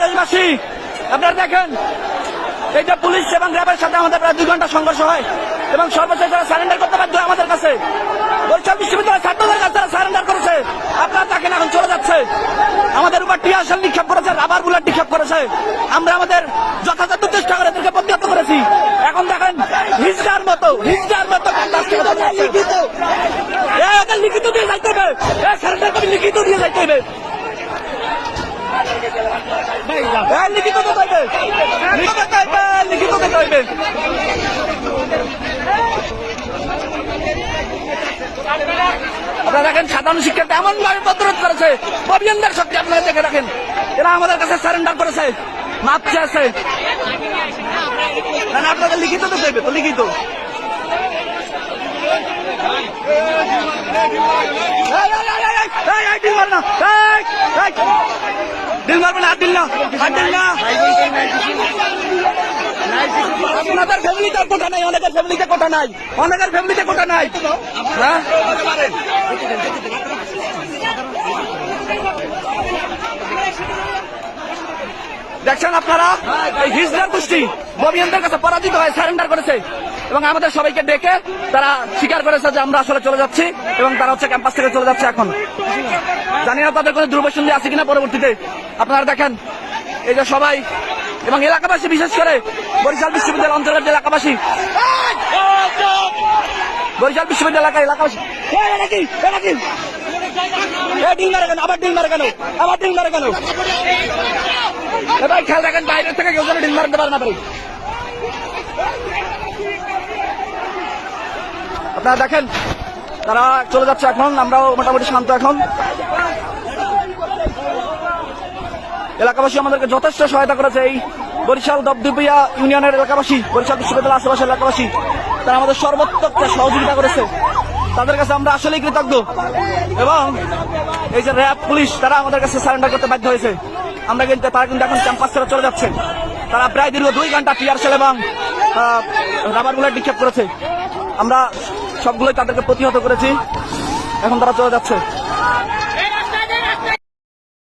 দেশবাসী, আপনারা দেখেন এই যে পুলিশ এবং র্যাবের সাথে আমাদের প্রায় 2 ঘন্টা সংঘর্ষ হয় এবং সর্বশেষ তারা সারেন্ডার করতে বাধ্য হয় আমাদের কাছে। বরিশাল বিশ্ববিদ্যালয়ের ছাত্রদের কাছে তারা সারেন্ডার করেছে। আপনারা দেখেন এখন চলে যাচ্ছে, আমাদের উপর টিয়ার শেল নিক্ষেপ করেছে, রাবার বুলেট নিক্ষেপ করেছে। আমরা আমাদের যথাযথ চেষ্টা করে এদেরকে প্রতিহত করেছি। এখন দেখেন হিজড়ার মতো লিখিত দিয়ে যাইতে হবে, সারেন্ডার করে লিখিত দিয়ে যাইতে হবে, লিখিত দিতে হইবে, লিখিত দিতে হইবে। আপনারা দেখেন সাধারণ শিক্ষার্থী এমন ভাবে প্রতিরোধ করেছে, অভিযানদের শক্তি আপনারা দেখে রাখেন, এরা আমাদের কাছে সারেন্ডার করেছে, মাপ চেয়েছে। আপনাদের লিখিত দিতে হইবে, তো লিখিত দিল মারবে না, দিল না, দিল না। আপনাদের ফ্যামিলিতে কোটা নাই, অনেকের ফ্যামিলিতে কোটা নাই, অনেকের ফ্যামিলিতে কোটা নাই। হ্যাঁ দেখছেন আপনারা, এই হিজড়ার গোষ্ঠী ববিয়ানদের কাছে পরাজিত হয়ে সারেন্ডার করেছে এবং আমাদের সবাইকে ডেকে তারা স্বীকার করেছে যে আমরা আসলে চলে যাচ্ছি এবং তারা হচ্ছে ক্যাম্পাস থেকে চলে যাচ্ছে। এখন জানি না তাদের কোনো দুর্বসন্ধি আছে কিনা পরবর্তীতে। আপনারা দেখেন এই যে সবাই এবং এলাকাবাসী, বিশেষ করে বরিশাল বিশ্ববিদ্যালয় অঞ্চলের যে এলাকাবাসী, বরিশাল বিশ্ববিদ্যালয় এলাকাবাসী ডিল মারে কেন, আবার ডিল মারে কেন, আবার ডিল মারে কেন? ভাই খেয়াল রাখেন, বাইরের থেকে কেউ যেন ডিল মারতে পারে না পারে। আপনারা দেখেন তারা চলে যাচ্ছে। এখন আমরাও মোটামুটি শান্ত। এখন এলাকাবাসী আমাদেরকে যথেষ্ট সহায়তা করেছে। এই বরিশাল দপদপিয়া ইউনিয়নের এলাকাবাসী, বরিশাল বিশ্ববিদ্যালয় আশেপাশের এলাকাবাসী, তারা আমাদের সর্বোত্তম সহযোগিতা করেছে। তাদের কাছে আমরা আসলেই কৃতজ্ঞ। এবং এই যে র্যাব, পুলিশ, তারা আমাদের কাছে সারেন্ডার করতে বাধ্য হয়েছে। তারা কিন্তু এখন ক্যাম্পাস ছেড়ে চলে যাচ্ছে। তারা প্রায় দীর্ঘ 2 ঘন্টা টিয়ার শেল এবং রাবার বুলেট নিক্ষেপ করেছে। আমরা সবগুলোই তাদেরকে প্রতিহত করেছি। এখন তারা চলে যাচ্ছে।